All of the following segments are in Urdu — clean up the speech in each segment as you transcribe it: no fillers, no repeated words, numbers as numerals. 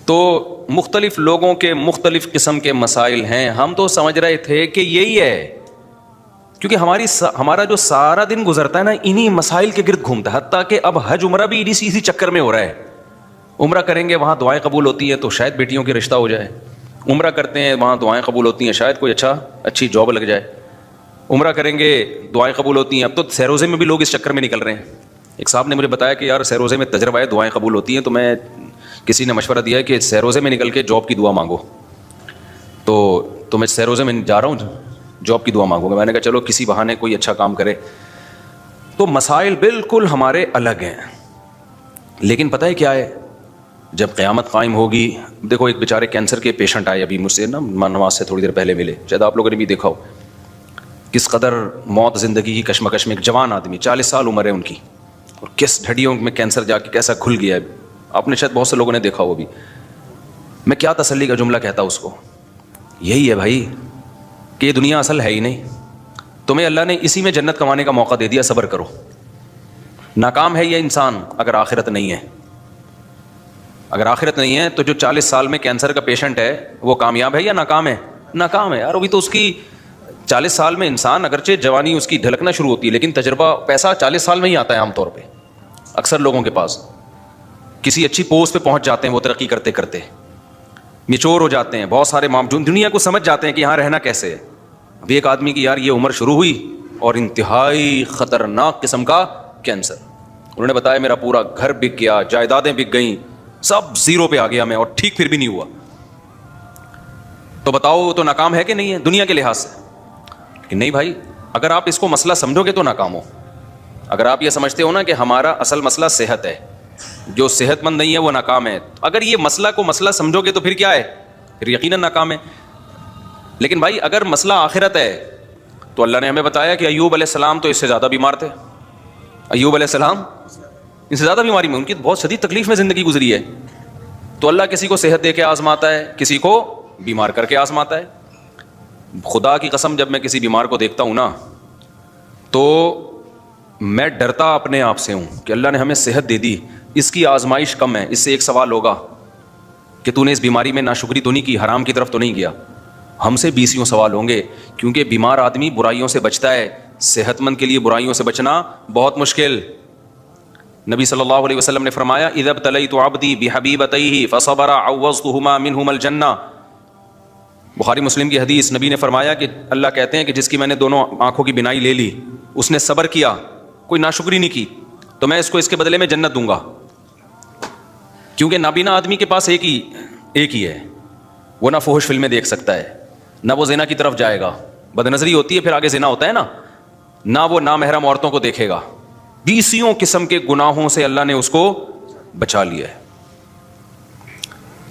تو مختلف لوگوں کے مختلف قسم کے مسائل ہیں. ہم تو سمجھ رہے تھے کہ یہی ہے، کیونکہ ہمارا جو سارا دن گزرتا ہے نا انہی مسائل کے گرد گھومتا ہے. حتیٰ کہ اب حج عمرہ بھی اسی چکر میں ہو رہا ہے. عمرہ کریں گے وہاں دعائیں قبول ہوتی ہیں تو شاید بیٹیوں کی رشتہ ہو جائے. عمرہ کرتے ہیں وہاں دعائیں قبول ہوتی ہیں شاید کوئی اچھی جاب لگ جائے. عمرہ کریں گے دعائیں قبول ہوتی ہیں. اب تو سہ روزے میں بھی لوگ اس چکر میں نکل رہے ہیں. ایک صاحب نے مجھے بتایا کہ یار سہ روزے میں تجربہ ہے دعائیں قبول ہوتی ہیں، تو میں کسی نے مشورہ دیا ہے کہ سہ روزے میں نکل کے جاب کی دعا مانگو. تو میں سہ روزے میں جا رہا ہوں جاب کی دعا مانگوں گا. میں نے کہا چلو کسی بہانے کوئی اچھا کام کرے. تو مسائل بالکل ہمارے الگ ہیں. لیکن پتہ ہے کیا ہے، جب قیامت قائم ہوگی، دیکھو ایک بیچارے کینسر کے پیشنٹ آئے ابھی مجھ سے نا نماز سے تھوڑی دیر پہلے ملے، شاید آپ لوگوں نے بھی دیکھا ہو کس قدر موت زندگی کی کشمکش میں. ایک جوان آدمی 40 سال عمر ہے ان کی، اور کس ڈھڑیوں میں کینسر جا کے کیسا کھل گیا ہے. آپ نے شاید بہت سے لوگوں نے دیکھا ہو. بھی میں کیا تسلی کا جملہ کہتا اس کو، یہی ہے بھائی کہ یہ دنیا اصل ہے ہی نہیں. تمہیں اللہ نے اسی میں جنت کمانے کا موقع دے دیا، صبر کرو. ناکام ہے یہ انسان اگر آخرت نہیں ہے. اگر آخرت نہیں ہے تو جو 40 سال میں کینسر کا پیشنٹ ہے وہ کامیاب ہے یا ناکام ہے؟ ناکام ہے یار. ابھی تو اس کی 40 سال میں انسان اگرچہ جوانی اس کی ڈھلکنا شروع ہوتی ہے، لیکن تجربہ پیسہ 40 سال میں ہی آتا ہے عام طور پہ اکثر لوگوں کے پاس. کسی اچھی پوسٹ پہ پہنچ جاتے ہیں وہ ترقی کرتے کرتے، میچور ہو جاتے ہیں، بہت سارے دنیا کو سمجھ جاتے ہیں کہ یہاں رہنا کیسے ہے. ابھی ایک آدمی کی یار یہ عمر شروع ہوئی اور انتہائی خطرناک قسم کا کینسر. انہوں نے بتایا میرا پورا گھر بک گیا، جائیدادیں بک گئیں، سب زیرو پہ آ گیا میں، اور ٹھیک پھر بھی نہیں ہوا. تو بتاؤ تو ناکام ہے کہ نہیں ہے دنیا کے لحاظ سے؟ کہ نہیں بھائی، اگر آپ اس کو مسئلہ سمجھو گے تو ناکام ہو. اگر آپ یہ سمجھتے ہو نا کہ ہمارا اصل مسئلہ صحت ہے، جو صحت مند نہیں ہے وہ ناکام ہے، اگر یہ مسئلہ کو مسئلہ سمجھو گے تو پھر کیا ہے؟ پھر یقیناً ناکام ہے. لیکن بھائی اگر مسئلہ آخرت ہے تو اللہ نے ہمیں بتایا کہ ایوب علیہ السلام تو اس سے زیادہ بیمار تھے. ایوب علیہ السلام ان سے زیادہ بیماری میں، ان کی بہت شدید تکلیف میں زندگی گزری ہے. تو اللہ کسی کو صحت دے کے آزماتا ہے، کسی کو بیمار کر کے آزماتا ہے. خدا کی قسم جب میں کسی بیمار کو دیکھتا ہوں نا تو میں ڈرتا اپنے آپ سے ہوں کہ اللہ نے ہمیں صحت دے دی، اس کی آزمائش کم ہے. اس سے ایک سوال ہوگا کہ تو نے اس بیماری میں ناشکری تو نہیں کی، حرام کی طرف تو نہیں گیا. ہم سے 20 سوال ہوں گے، کیونکہ بیمار آدمی برائیوں سے بچتا ہے، صحت مند کے لیے برائیوں سے بچنا بہت مشکل. نبی صلی اللہ علیہ وسلم نے فرمایا اذا ابتلیت عبدی بحبیبتیہ فصبر عوضتہما منہما الجنہ. بخاری مسلم کی حدیث. نبی نے فرمایا کہ اللہ کہتے ہیں کہ جس کی میں نے دونوں آنکھوں کی بینائی لے لی، اس نے صبر کیا، کوئی ناشکری نہیں کی، تو میں اس کو اس کے بدلے میں جنت دوں گا. کیونکہ نابینا آدمی کے پاس ایک ہی ہے، وہ نہ فحش فلمیں دیکھ سکتا ہے، نہ وہ زنا کی طرف جائے گا، بد نظری ہوتی ہے پھر آگے زنا ہوتا ہے نا، نہ وہ نامحرم عورتوں کو دیکھے گا. 20 قسم کے گناہوں سے اللہ نے اس کو بچا لیا ہے.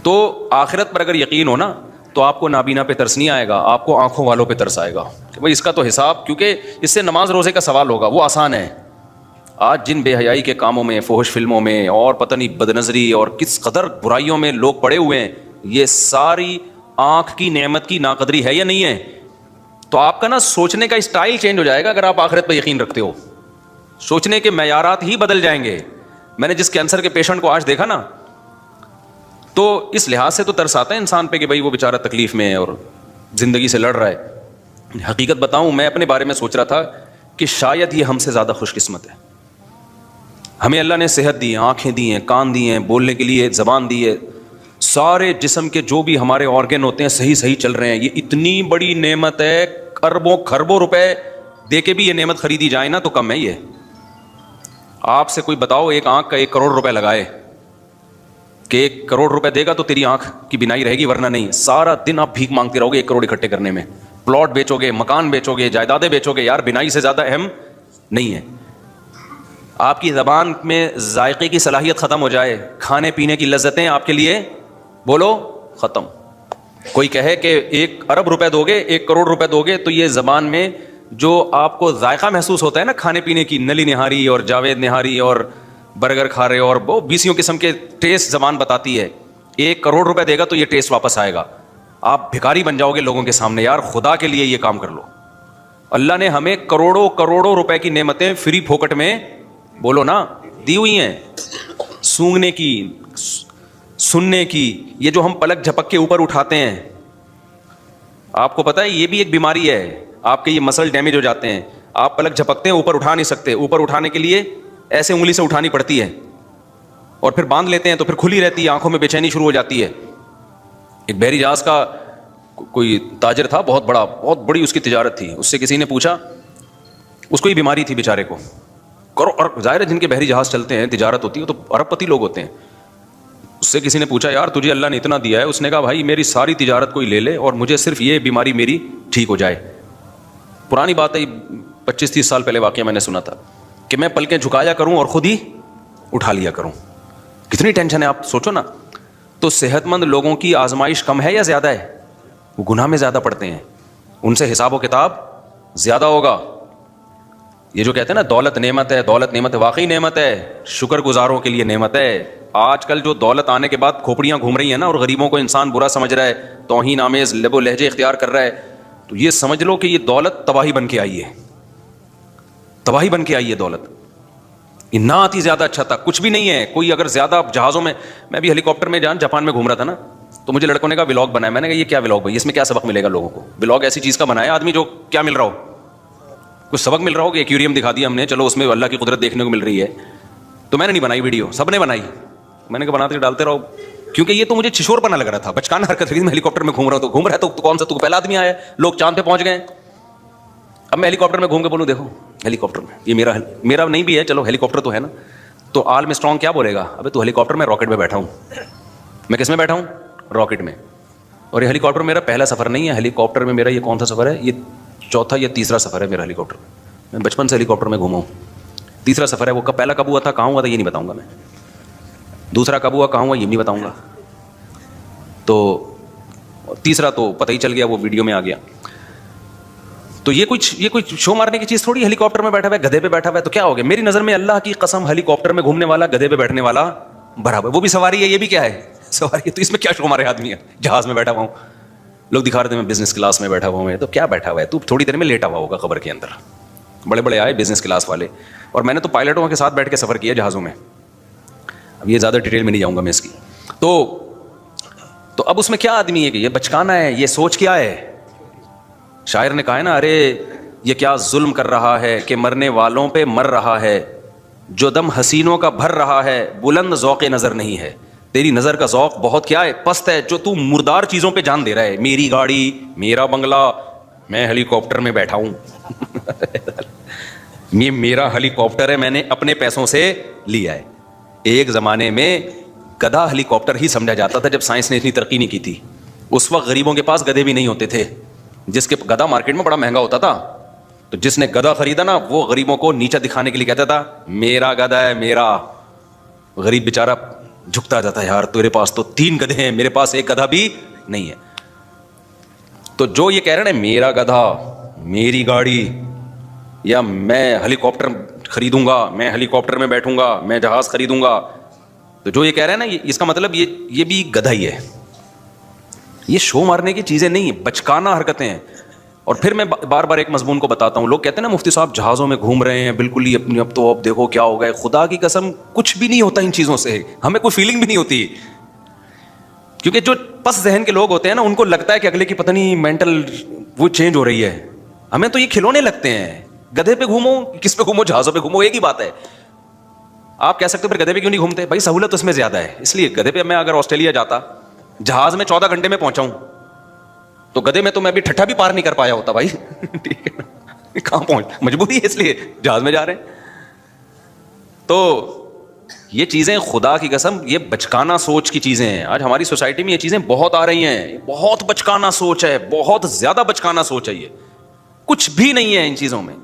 تو آخرت پر اگر یقین ہو نا تو آپ کو نابینا پہ ترس نہیں آئے گا، آپ کو آنکھوں والوں پہ ترس آئے گا کہ بھائی اس کا تو حساب، کیونکہ اس سے نماز روزے کا سوال ہوگا، وہ آسان ہے. آج جن بے حیائی کے کاموں میں، فحش فلموں میں، اور پتہ نہیں بد نظری اور کس قدر برائیوں میں لوگ پڑے ہوئے ہیں، یہ ساری آنکھ کی نعمت کی ناقدری ہے یا نہیں ہے؟ تو آپ کا نا سوچنے کا اسٹائل چینج ہو جائے گا اگر آپ آخرت پہ یقین رکھتے ہو. سوچنے کے معیارات ہی بدل جائیں گے. میں نے جس کینسر کے پیشنٹ کو آج دیکھا نا تو اس لحاظ سے تو ترس آتا ہے انسان پہ کہ بھائی وہ بیچارہ تکلیف میں ہے اور زندگی سے لڑ رہا ہے. حقیقت بتاؤں میں اپنے بارے میں سوچ رہا تھا کہ شاید یہ ہم سے زیادہ خوش قسمت ہے. ہمیں اللہ نے صحت دی ہے، آنکھیں دی ہیں، کان دی ہیں، بولنے کے لیے زبان دی ہے، سارے جسم کے جو بھی ہمارے آرگن ہوتے ہیں صحیح چل رہے ہیں. یہ اتنی بڑی نعمت ہے، اربوں خربوں روپے دے کے بھی یہ نعمت خریدی جائے نا تو کم ہے. یہ آپ سے کوئی بتاؤ ایک آنکھ کا 1 کروڑ روپے لگائے کہ 1 کروڑ روپے دے گا تو تیری آنکھ کی بینائی رہے گی، ورنہ نہیں. سارا دن آپ بھیک مانگتے رہو گے 1 کروڑ اکٹھے کرنے میں. پلاٹ بیچو گے، مکان بیچو گے، جائیدادیں بیچو گے، یار بینائی سے زیادہ اہم نہیں ہے. آپ کی زبان میں ذائقے کی صلاحیت ختم ہو جائے، کھانے پینے کی لذتیں آپ کے لیے بولو ختم. کوئی کہے کہ 1 ارب روپے دو گے، 1 کروڑ روپے دو گے، تو یہ زبان میں جو آپ کو ذائقہ محسوس ہوتا ہے نا کھانے پینے کی، نلی نہاری اور جاوید نہاری اور برگر کھا رہے ہو، اور وہ 20 قسم کے ٹیسٹ زبان بتاتی ہے. 1 کروڑ روپے دے گا تو یہ ٹیسٹ واپس آئے گا. آپ بھکاری بن جاؤ گے لوگوں کے سامنے. یار خدا کے لیے یہ کام کر لو. اللہ نے ہمیں کروڑوں روپے کی نعمتیں فری پھوکٹ میں بولو نا دی ہوئی ہیں. سونگنے کی، سننے کی. یہ جو ہم پلک جھپک کے اوپر اٹھاتے ہیں, آپ کو پتہ ہے یہ بھی ایک بیماری ہے. آپ کے یہ مسل ڈیمیج ہو جاتے ہیں. آپ پلک جھپکتے ہیں, اوپر اٹھا نہیں سکتے. اوپر اٹھانے کے لیے ایسے انگلی سے اٹھانی پڑتی ہے, اور پھر باندھ لیتے ہیں تو پھر کھلی رہتی ہے, آنکھوں میں بے چینی شروع ہو جاتی ہے. ایک بحری جہاز کا کوئی تاجر تھا, بہت بڑی اس کی تجارت تھی. اس سے کسی نے پوچھا, اس کو یہ بیماری تھی بیچارے کو. اور ظاہر ہے جن کے بحری جہاز چلتے ہیں, تجارت ہوتی ہے, تو ارب پتی لوگ ہوتے ہیں. اس سے کسی نے پوچھا, یار تجھے اللہ نے اتنا دیا ہے. اس نے کہا, بھائی میری ساری تجارت کوئی لے لے اور مجھے صرف یہ بیماری میری ٹھیک ہو جائے. پرانی بات ہے, 25-30 سال پہلے واقعہ میں نے سنا تھا کہ میں پلکیں جھکایا کروں اور خود ہی اٹھا لیا کروں. کتنی ٹینشن ہے آپ سوچو نا. تو صحت مند لوگوں کی آزمائش کم ہے یا زیادہ ہے؟ وہ گناہ میں زیادہ پڑتے ہیں, ان سے حساب و کتاب زیادہ ہوگا. یہ جو کہتے ہیں نا دولت نعمت ہے, دولت نعمت ہے, واقعی نعمت ہے, شکر گزاروں کے لیے نعمت ہے. آج کل جو دولت آنے کے بعد کھوپڑیاں گھوم رہی ہیں نا, اور غریبوں کو انسان برا سمجھ رہا ہے, توہین آمیز لب و لہجے اختیار کر رہا ہے, تو یہ سمجھ لو کہ یہ دولت تباہی بن کے آئی ہے. تباہی بن کے آئی ہے دولت. یہ نہ آتی زیادہ اچھا تھا. کچھ بھی نہیں ہے. کوئی اگر زیادہ جہازوں میں بھی ہیلی کاپٹر میں جاپان میں گھوم رہا تھا نا, تو مجھے لڑکوں نے کہا ولاگ بنایا. میں نے کہا یہ کیا ولاگ بھائی, اس میں کیا سبق ملے گا لوگوں کو؟ ولاگ ایسی چیز کا بنایا آدمی جو کیا مل رہا ہو, کچھ سبق مل رہا ہو. کہ ایکویریم دکھا دیا ہم نے, چلو اس میں اللہ کی قدرت دیکھنے کو مل رہی ہے. تو میں نے نہیں بنائی ویڈیو, سب نے بنائی. میں نے کہا بناتے ڈالتے رہو, کیونکہ یہ تو مجھے چھشور پنا لگ رہا تھا, بچکانہ حرکت. میں ہیلی کاپٹر میں گھوم رہا ہوں, تو گھوم رہا ہے تو کون سا تو پہلا آدمی آیا ہے, لوگ چاند پہ پہنچ گئے. اب میں ہیلی کاپٹر میں گھوم کے بولوں دیکھو ہیلی کاپٹر میں, یہ میرا نہیں بھی ہے, چلو ہیلی کاپٹر تو ہے نا. تو آل میں اسٹرانگ کیا بولے گا, ابے تو ہیلی کاپٹر میں راکٹ میں بیٹھا ہوں. میں کس میں بیٹھا ہوں؟ راکٹ میں. اور یہ ہیلی کاپٹر میرا پہلا سفر نہیں ہے. ہیلی کاپٹر میں میرا یہ کون سا سفر ہے, یہ چوتھا یا تیسرا سفر ہے میرا ہیلی کاپٹر میں. میں بچپن سے ہیلی کاپٹر میں گھوما ہوں. تیسرا سفر ہے. وہ پہلا کب ہوا تھا, کہاں ہوا تھا, یہ نہیں بتاؤں گا میں. دوسرا کب ہوا, کہاں ہوا, یہ نہیں بتاؤں گا. تو تیسرا تو پتہ ہی چل گیا, وہ ویڈیو میں آ گیا. تو یہ کوئی شو مارنے کی چیز تھوڑی. ہیلی کاپٹر میں بیٹھا ہوا ہے, گدھے پہ بیٹھا ہوا ہے, تو کیا ہو گیا؟ میری نظر میں اللہ کی قسم ہیلی کاپٹر میں گھومنے والا گدھے پہ بیٹھنے والا برابر. وہ بھی سواری ہے, یہ بھی کیا ہے, سواری ہے. تو اس میں کیا شو مارے آدمی ہے, جہاز میں بیٹھا ہوا ہوں, لوگ دکھا رہے تھے میں بزنس کلاس میں بیٹھا ہوا ہوں. تو کیا بیٹھا ہوا ہے تو, تھوڑی دیر میں لیٹا ہوا ہوگا قبر کے اندر. بڑے بڑے آئے بزنس کلاس والے, اور میں نے تو پائلٹوں کے ساتھ بیٹھ کے سفر کیا جہازوں میں. اب یہ زیادہ ڈیٹیل میں نہیں جاؤں گا میں اس کی. تو اب اس میں کیا آدمی ہے کہ یہ بچکانا ہے, یہ سوچ کیا ہے. شاعر نے کہا ہے نا, ارے یہ کیا ظلم کر رہا ہے کہ مرنے والوں پہ مر رہا ہے, جو دم حسینوں کا بھر رہا ہے, بلند ذوق نظر نہیں ہے. تیری نظر کا ذوق بہت کیا ہے, پست ہے, جو تو مردار چیزوں پہ جان دے رہا ہے. میری گاڑی, میرا بنگلہ, میں ہیلی کاپٹر میں بیٹھا ہوں. یہ میرا ہیلی کاپٹر ہے, میں نے اپنے پیسوں سے لیا ہے. ایک زمانے میں گدھا ہیلی کاپٹر ہی سمجھا جاتا تھا, جب سائنس نے اتنی ترقی نہیں کی تھی. اس وقت غریبوں کے پاس گدھے بھی نہیں ہوتے تھے. جس کے گدھا مارکیٹ میں بڑا مہنگا ہوتا تھا, تو جس نے گدھا خریدا نا, وہ غریبوں کو نیچا دکھانے کے لیے کہتا تھا میرا گدھا ہے میرا. غریب بیچارہ جھکتا جاتا ہے, یار تیرے پاس تو 3 گدھے ہیں, میرے پاس ایک گدھا بھی نہیں ہے. تو جو یہ کہہ رہے ہیں میرا گدھا, میری گاڑی, یا میں ہیلی کاپٹر خریدوں گا, میں ہیلی کاپٹر میں بیٹھوں گا, میں جہاز خریدوں گا, تو جو یہ کہہ رہے ہیں نا, اس کا مطلب یہ بھی گدھا ہی ہے. یہ شو مارنے کی چیزیں نہیں, بچکانہ حرکتیں ہیں. اور پھر میں بار بار ایک مضمون کو بتاتا ہوں. لوگ کہتے ہیں نا مفتی صاحب جہازوں میں گھوم رہے ہیں بالکل ہی اپنی, اب تو اب دیکھو کیا ہو گئے. خدا کی قسم کچھ بھی نہیں ہوتا ان چیزوں سے, ہمیں کوئی فیلنگ بھی نہیں ہوتی. کیونکہ جو پس ذہن کے لوگ ہوتے ہیں نا, ان کو لگتا ہے کہ اگلے کی پتہ نہیں مینٹل وہ چینج ہو رہی ہے. ہمیں تو یہ کھلونے لگتے ہیں. گدھے پہ گھومو, کس پہ گھومو, جہازوں پہ گھومو, ایک ہی بات ہے. آپ کہہ سکتے ہو پھر گدھے پہ کیوں نہیں گھومتے؟ بھائی سہولت اس میں زیادہ ہے, اس لیے. گدھے پہ میں اگر آسٹریلیا جاتا, جہاز میں 14 گھنٹے میں پہنچا ہوں, تو گدھے میں تو میں ابھی ٹھٹھا بھی پار نہیں کر پایا ہوتا بھائی. ٹھیک ہے نا, کہاں پہنچ, مجبوری ہے, اس لیے جہاز میں جا رہے ہیں. تو یہ چیزیں خدا کی قسم یہ بچکانہ سوچ کی چیزیں ہیں. آج ہماری سوسائٹی میں یہ چیزیں بہت آ رہی ہیں. بہت بچکانہ سوچ ہے, بہت زیادہ بچکانہ سوچ ہے. یہ کچھ بھی نہیں ہے ان چیزوں میں.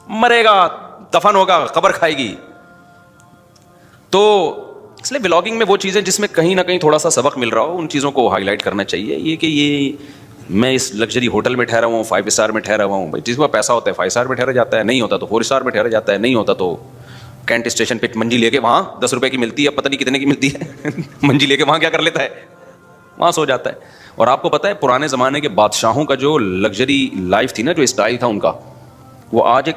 مرے گا, دفن ہوگا, قبر کھائے گی. تو اس لیے بلاگنگ میں وہ چیزیں جس میں کہیں نہ کہیں تھوڑا سا سبق مل رہا ہو, ان چیزوں کو ہائی لائٹ کرنا چاہیے. یہ کہ یہ میں اس لگژری ہوٹل میں ٹھہرا ہوا ہوں, 5 اسٹار میں ٹھہرا ہوا ہوں. بھائی جس کا پیسہ ہوتا ہے 5 اسٹار میں ٹھہرا جاتا ہے, نہیں ہوتا تو 4 اسٹار میں ٹھہرا جاتا ہے, نہیں ہوتا تو کینٹ اسٹیشن پہ منجی لے کے وہاں 10 روپے کی ملتی ہے, پتہ نہیں کتنے کی ملتی ہے, منجی لے کے وہاں کیا کر لیتا ہے, وہاں سو جاتا ہے. اور آپ کو پتہ ہے پرانے زمانے کے بادشاہوں کا جو لگژری لائف تھی نا, جو اسٹائل تھا ان کا, وہ آج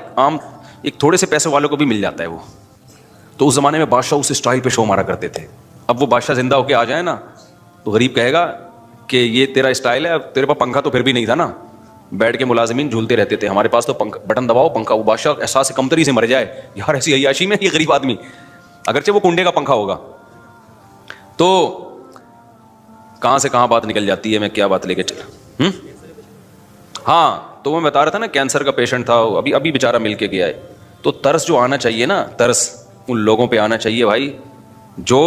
ایک تھوڑے سے پیسے والوں کو بھی مل جاتا ہے وہ. تو اس زمانے میں بادشاہ اس اسٹائل پہ شو مارا کرتے تھے. اب وہ بادشاہ زندہ ہو کے آ جائے نا تو غریب کہے گا کہ یہ تیرا اسٹائل ہے, تیرے پاس پنکھا تو پھر بھی نہیں تھا نا, بیٹھ کے ملازمین جھولتے رہتے تھے, ہمارے پاس تو بٹن دباؤ پنکھا. وہ بادشاہ احساس کمتری سے مر جائے, یار ایسی عیاشی میں یہ غریب آدمی, اگرچہ وہ کنڈے کا پنکھا ہوگا. تو کہاں سے کہاں بات نکل جاتی ہے, میں کیا بات لے کے چلا. ہاں تو میں بتا رہا تھا نا, کینسر کا پیشنٹ تھا, ابھی بیچارہ مل کے گیا ہے. تو ترس جو آنا چاہیے نا, ترس ان لوگوں پہ آنا چاہیے بھائی جو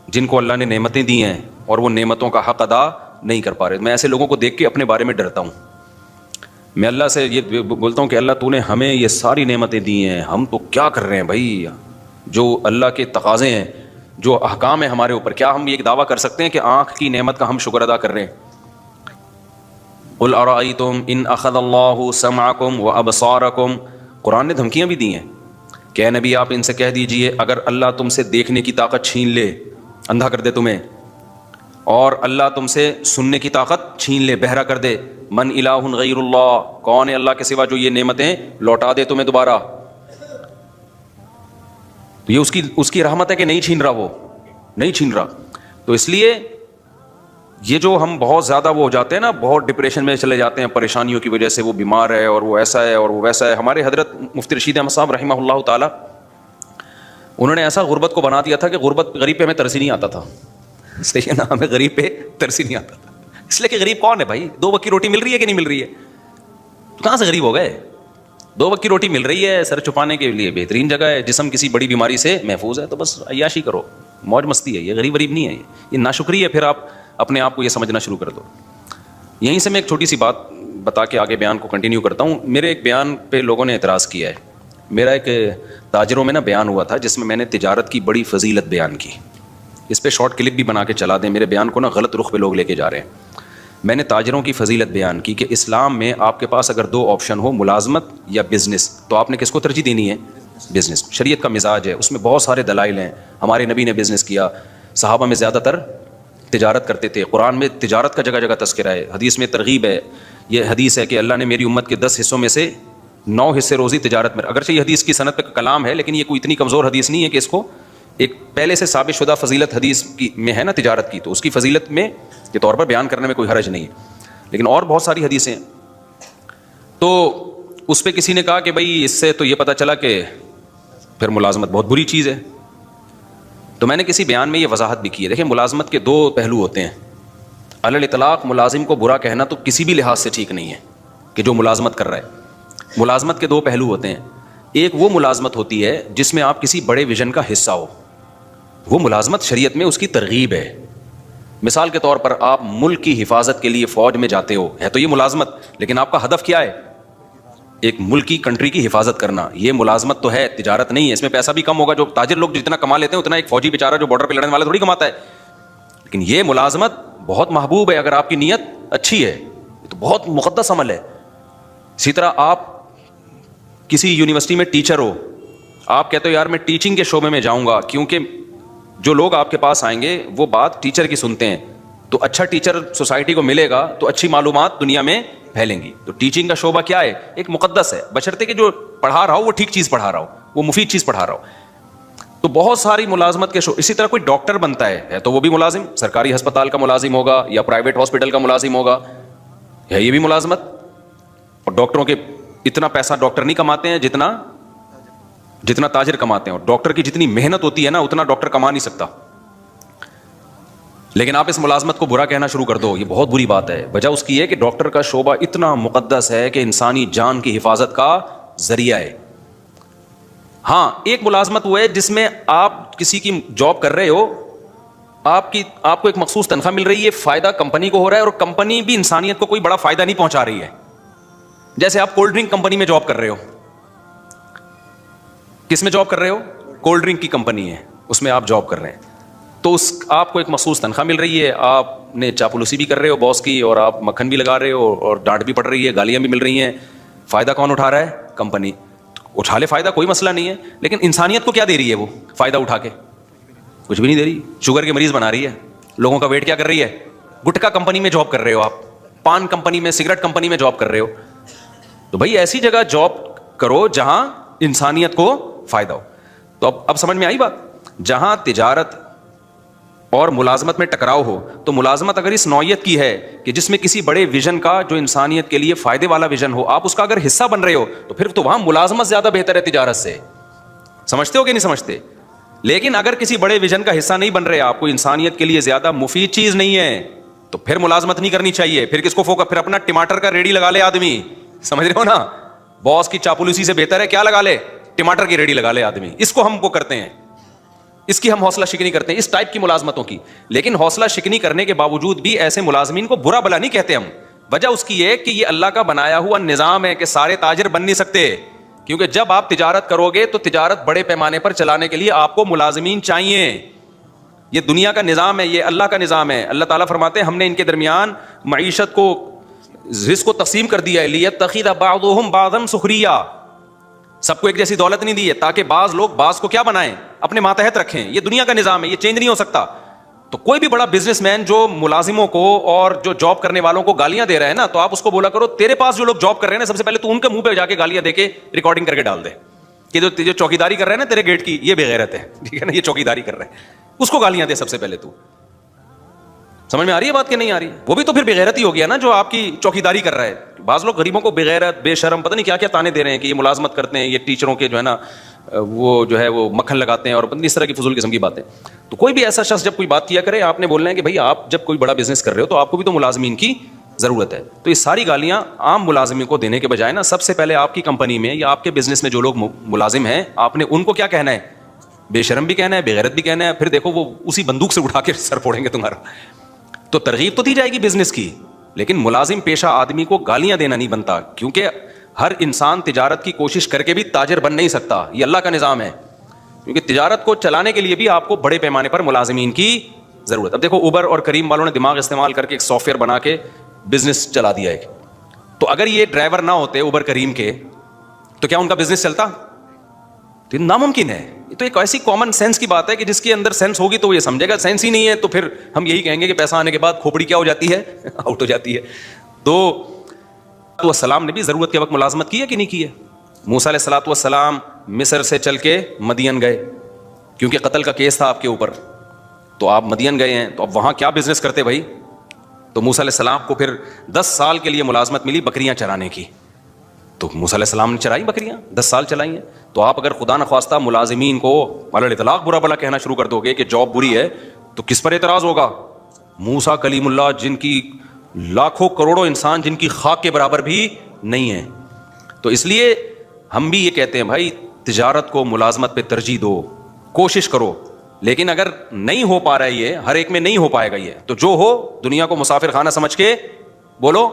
جن کو اللہ نے نعمتیں دی ہیں اور وہ نعمتوں کا حق ادا نہیں کر پا رہے. میں ایسے لوگوں کو دیکھ کے اپنے بارے میں ڈرتا ہوں. میں اللہ سے یہ بولتا ہوں کہ اللہ تو نے ہمیں یہ ساری نعمتیں دی ہیں, ہم تو کیا کر رہے ہیں بھائی, جو اللہ کے تقاضے ہیں, جو احکام ہیں ہمارے اوپر, کیا ہم یہ دعویٰ کر سکتے ہیں کہ آنکھ کی نعمت کا ہم شکر ادا کر رہے ہیں؟ قل ارأیتم ان اخذ اللہ سمعکم وابصارکم, قرآن نے دھمکیاں بھی دی ہیں کہ اے نبی آپ ان سے کہہ دیجئے اگر اللہ تم سے دیکھنے کی طاقت چھین لے, اندھا کر دے تمہیں, اور اللہ تم سے سننے کی طاقت چھین لے, بہرا کر دے, من الہ غیر اللہ, کون ہے اللہ کے سوا جو یہ نعمتیں لوٹا دے تمہیں دوبارہ. تو یہ اس کی رحمت ہے کہ نہیں چھین رہا, وہ نہیں چھین رہا. تو اس لیے یہ جو ہم بہت زیادہ وہ ہو جاتے ہیں نا, بہت ڈپریشن میں چلے جاتے ہیں پریشانیوں کی وجہ سے, وہ بیمار ہے اور وہ ایسا ہے اور وہ ویسا ہے. ہمارے حضرت مفتی رشید احمد صاحب رحمہ اللہ تعالی, انہوں نے ایسا غربت کو بنا دیا تھا کہ غربت غریب پہ ہمیں ترس ہی نہیں آتا تھا. صحیح ہے نا, ہمیں غریب پہ ترس ہی نہیں آتا تھا, اس لیے کہ غریب کون ہے بھائی, 2 وقت کی روٹی مل رہی ہے کہ نہیں مل رہی ہے, تو کہاں سے غریب ہو گئے. 2 وقت کی روٹی مل رہی ہے, سر چھپانے کے لیے بہترین جگہ ہے, جسم کسی بڑی بیماری سے محفوظ ہے, تو بس عیاشی کرو, موج مستی ہے. یہ غریب نہیں ہے, یہ ناشکری ہے. پھر آپ اپنے آپ کو یہ سمجھنا شروع کر دو. یہیں سے میں ایک چھوٹی سی بات بتا کے آگے بیان کو کنٹینیو کرتا ہوں. میرے ایک بیان پہ لوگوں نے اعتراض کیا ہے. میرا ایک تاجروں میں نا بیان ہوا تھا جس میں نے تجارت کی بڑی فضیلت بیان کی. اس پہ شارٹ کلپ بھی بنا کے چلا دیں, میرے بیان کو نا غلط رخ پہ لوگ لے کے جا رہے ہیں. میں نے تاجروں کی فضیلت بیان کی کہ اسلام میں آپ کے پاس اگر 2 آپشن ہو, ملازمت یا بزنس, تو آپ نے کس کو ترجیح دینی ہے؟ بزنس. شریعت کا مزاج ہے, اس میں بہت سارے دلائل ہیں. ہمارے نبی نے بزنس کیا, صحابہ میں زیادہ تر تجارت کرتے تھے, قرآن میں تجارت کا جگہ جگہ تذکرہ ہے, حدیث میں ترغیب ہے. یہ حدیث ہے کہ اللہ نے میری امت کے 10 حصوں میں سے 9 حصے روزی تجارت میں. اگرچہ یہ حدیث کی سند پہ کلام ہے, لیکن یہ کوئی اتنی کمزور حدیث نہیں ہے کہ اس کو ایک پہلے سے ثابت شدہ فضیلت حدیث کی میں ہے نا تجارت کی, تو اس کی فضیلت میں کے طور پر بیان کرنے میں کوئی حرج نہیں ہے. لیکن اور بہت ساری حدیثیں ہیں. تو اس پہ کسی نے کہا کہ بھائی اس سے تو یہ پتہ چلا کہ پھر ملازمت بہت بری چیز ہے. تو میں نے کسی بیان میں یہ وضاحت بھی کی ہے. دیکھیں, ملازمت کے 2 پہلو ہوتے ہیں. علی الاطلاق ملازم کو برا کہنا تو کسی بھی لحاظ سے ٹھیک نہیں ہے کہ جو ملازمت کر رہا ہے. ملازمت کے 2 پہلو ہوتے ہیں. ایک وہ ملازمت ہوتی ہے جس میں آپ کسی بڑے ویژن کا حصہ ہو, وہ ملازمت شریعت میں اس کی ترغیب ہے. مثال کے طور پر آپ ملک کی حفاظت کے لیے فوج میں جاتے ہو, ہے تو یہ ملازمت, لیکن آپ کا ہدف کیا ہے؟ ایک ملک کی کنٹری کی حفاظت کرنا. یہ ملازمت تو ہے, تجارت نہیں ہے. اس میں پیسہ بھی کم ہوگا, جو تاجر لوگ جتنا کما لیتے ہیں اتنا ایک فوجی بیچارہ جو بارڈر پہ لڑنے والا تھوڑی کماتا ہے. لیکن یہ ملازمت بہت محبوب ہے اگر آپ کی نیت اچھی ہے, تو بہت مقدس عمل ہے. اسی طرح آپ کسی یونیورسٹی میں ٹیچر ہو, آپ کہتے ہو یار میں ٹیچنگ کے شعبے میں جاؤں گا, کیونکہ جو لوگ آپ کے پاس آئیں گے وہ بات ٹیچر کی سنتے ہیں, تو اچھا ٹیچر سوسائٹی کو ملے گا تو اچھی معلومات دنیا میں پھیلیں گی. تو ٹیچنگ کا شعبہ کیا ہے؟ ایک مقدس ہے, بشرطے کہ جو پڑھا رہا ہو وہ ٹھیک چیز پڑھا رہا ہو, وہ مفید چیز پڑھا رہا ہو. تو بہت ساری ملازمت کے شعبے. اسی طرح کوئی ڈاکٹر بنتا ہے تو وہ بھی ملازم, سرکاری ہسپتال کا ملازم ہوگا یا پرائیویٹ ہاسپٹل کا ملازم ہوگا, ہے یہ بھی ملازمت. اور ڈاکٹروں کے اتنا پیسہ ڈاکٹر نہیں کماتے ہیں جتنا تاجر کماتے ہیں, اور ڈاکٹر کی جتنی محنت ہوتی ہے نا اتنا ڈاکٹر کما نہیں سکتا. لیکن آپ اس ملازمت کو برا کہنا شروع کر دو, یہ بہت بری بات ہے. وجہ اس کی ہے کہ ڈاکٹر کا شعبہ اتنا مقدس ہے کہ انسانی جان کی حفاظت کا ذریعہ ہے. ہاں, ایک ملازمت وہ ہے جس میں آپ کسی کی جاب کر رہے ہو, آپ کو ایک مخصوص تنخواہ مل رہی ہے, فائدہ کمپنی کو ہو رہا ہے, اور کمپنی بھی انسانیت کو کوئی بڑا فائدہ نہیں پہنچا رہی ہے. جیسے آپ کولڈ ڈرنک کمپنی میں جاب کر رہے ہو. کس میں جاب کر رہے ہو؟ کولڈ ڈرنک کی کمپنی ہے, اس میں آپ جاب کر رہے ہیں. تو آپ کو ایک مخصوص تنخواہ مل رہی ہے, آپ نے چاپلوسی بھی کر رہے ہو باس کی, اور آپ مکھن بھی لگا رہے ہو, اور ڈانٹ بھی پڑ رہی ہے, گالیاں بھی مل رہی ہیں. فائدہ کون اٹھا رہا ہے؟ کمپنی. اٹھا لے فائدہ, کوئی مسئلہ نہیں ہے, لیکن انسانیت کو کیا دے رہی ہے وہ فائدہ اٹھا کے؟ کچھ بھی نہیں دے رہی. شوگر کے مریض بنا رہی ہے, لوگوں کا ویٹ کیا کر رہی ہے؟ گٹکا کمپنی میں جاب کر رہے ہو, آپ پان کمپنی میں, سگریٹ کمپنی میں جاب کر رہے ہو. تو بھائی ایسی جگہ جاب کرو جہاں انسانیت کو فائدہ ہو. تو اب سمجھ میں آئی بات. جہاں تجارت اور ملازمت میں ٹکراؤ ہو تو ملازمت اگر اس نوعیت کی ہے کہ جس میں کسی بڑے ویژن کا جو انسانیت کے لیے فائدے والا ویژن ہو, آپ اس کا اگر حصہ بن رہے ہو تو پھر تو وہاں ملازمت زیادہ بہتر ہے تجارت سے. سمجھتے ہو کہ نہیں سمجھتے؟ لیکن اگر کسی بڑے ویژن کا حصہ نہیں بن رہے, آپ کو انسانیت کے لیے زیادہ مفید چیز نہیں ہے, تو پھر ملازمت نہیں کرنی چاہیے. پھر کس کو فوکس, پھر اپنا ٹماٹر کا ریڑھی لگا لے آدمی. سمجھ رہے ہو نا, باس کی چاپلوسی سے بہتر ہے کیا لگا لے, ٹماٹر کی ریڑھی لگا لے آدمی. اس کو ہم کو کرتے ہیں, اس کی ہم حوصلہ شکنی کرتے ہیں, اس ٹائپ کی ملازمتوں کی. لیکن حوصلہ شکنی کرنے کے باوجود بھی ایسے ملازمین کو برا بلا نہیں کہتے ہم. وجہ اس کی ہے کہ یہ اللہ کا بنایا ہوا نظام ہے کہ سارے تاجر بن نہیں سکتے, کیونکہ جب آپ تجارت کرو گے تو تجارت بڑے پیمانے پر چلانے کے لیے آپ کو ملازمین چاہیے. یہ دنیا کا نظام ہے, یہ اللہ کا نظام ہے. اللہ تعالیٰ فرماتے ہیں ہم نے ان کے درمیان معیشت کو, رزق کو تقسیم کر دیا ہے, لیتخذ بعضهم بعضا سخریا, سب کو ایک جیسی دولت نہیں دی ہے تاکہ بعض لوگ بعض کو کیا بنائیں, اپنے ماتحت رکھیں. یہ دنیا کا نظام ہے, یہ چینج نہیں ہو سکتا. تو کوئی بھی بڑا بزنس مین جو ملازموں کو اور جو جاب کرنے والوں کو گالیاں دے رہا ہے نا, تو آپ اس کو بولا کرو تیرے پاس جو لوگ جاب کر رہے ہیں نا, سب سے پہلے تو ان کے منہ پہ جا کے گالیاں دے کے ریکارڈنگ کر کے ڈال دے کہ جو چوکیداری کر رہے ہیں نا تیرے گیٹ کی, یہ بے غیرت ہے, ٹھیک ہے نا, یہ چوکیداری کر رہے ہیں, اس کو گالیاں دے سب سے پہلے. تو سمجھ میں آ رہی ہے بات کہ نہیں آ رہی؟ وہ بھی تو پھر بغیرت ہی ہو گیا نا جو آپ کی چوکیداری کر رہا ہے. بعض لوگ غریبوں کو بغیرت, بے شرم, پتہ نہیں کیا کیا تانے دے رہے ہیں کہ یہ ملازمت کرتے ہیں, یہ ٹیچروں کے جو ہے نا وہ جو ہے وہ مکھن لگاتے ہیں, اور پتہ نہیں اس طرح کی فضول قسم کی باتیں. تو کوئی بھی ایسا شخص جب کوئی بات کیا کرے, آپ نے بولنا ہے کہ بھائی آپ جب کوئی بڑا بزنس کر رہے ہو تو آپ کو بھی تو ملازمین کی ضرورت ہے. تو یہ ساری گالیاں عام ملازمین کو دینے کے بجائے نا, سب سے پہلے آپ کی کمپنی میں یا آپ کے بزنس میں جو لوگ ملازم ہیں, آپ نے ان کو کیا کہنا ہے, بے شرم بھی کہنا ہے, بغیرت بھی کہنا ہے. پھر دیکھو وہ اسی بندوق سے اٹھا کے سر پھوڑیں گے تمہارا. تو ترغیب تو دی جائے گی بزنس کی, لیکن ملازم پیشہ آدمی کو گالیاں دینا نہیں بنتا, کیونکہ ہر انسان تجارت کی کوشش کر کے بھی تاجر بن نہیں سکتا. یہ اللہ کا نظام ہے, کیونکہ تجارت کو چلانے کے لیے بھی آپ کو بڑے پیمانے پر ملازمین کی ضرورت. اب دیکھو اوبر اور کریم والوں نے دماغ استعمال کر کے ایک سافٹ ویئر بنا کے بزنس چلا دیا ہے. تو اگر یہ ڈرائیور نہ ہوتے اوبر کریم کے, تو کیا ان کا بزنس چلتا؟ تو یہ ناممکن ہے. یہ تو ایک ایسی کامن سینس کی بات ہے کہ جس کے اندر سینس ہوگی تو وہ یہ سمجھے گا, سینس ہی نہیں ہے تو پھر ہم یہی کہیں گے کہ پیسہ آنے کے بعد کھوپڑی کیا ہو جاتی ہے, آؤٹ ہو جاتی ہے. تو السلام نے بھی ضرورت کے وقت ملازمت کی ہے کہ نہیں کی ہے؟ موسیٰ علیہ الصلوۃ والسلام مصر سے چل کے مدین گئے, کیونکہ قتل کا کیس تھا آپ کے اوپر. تو آپ مدین گئے ہیں, تو اب وہاں کیا بزنس کرتے بھائی؟ تو موسیٰ علیہ السلام کو پھر 10 سال کے لیے ملازمت ملی بکریاں چرانے کی. تو موسیٰ علیہ السلام نے چرائی بکریاں, 10 سال چلائی ہیں. تو آپ اگر خدا نخواستہ ملازمین کو علی الاطلاق برا بلا کہنا شروع کر دو گے کہ جاب بری ہے, تو کس پر اعتراض ہوگا؟ موسیٰ کلیم اللہ, جن کی لاکھوں کروڑوں انسان جن کی خاک کے برابر بھی نہیں ہے. تو اس لیے ہم بھی یہ کہتے ہیں بھائی تجارت کو ملازمت پہ ترجیح دو, کوشش کرو. لیکن اگر نہیں ہو پا رہا ہے, یہ ہر ایک میں نہیں ہو پائے گا یہ, تو جو ہو دنیا کو مسافر خانہ سمجھ کے بولو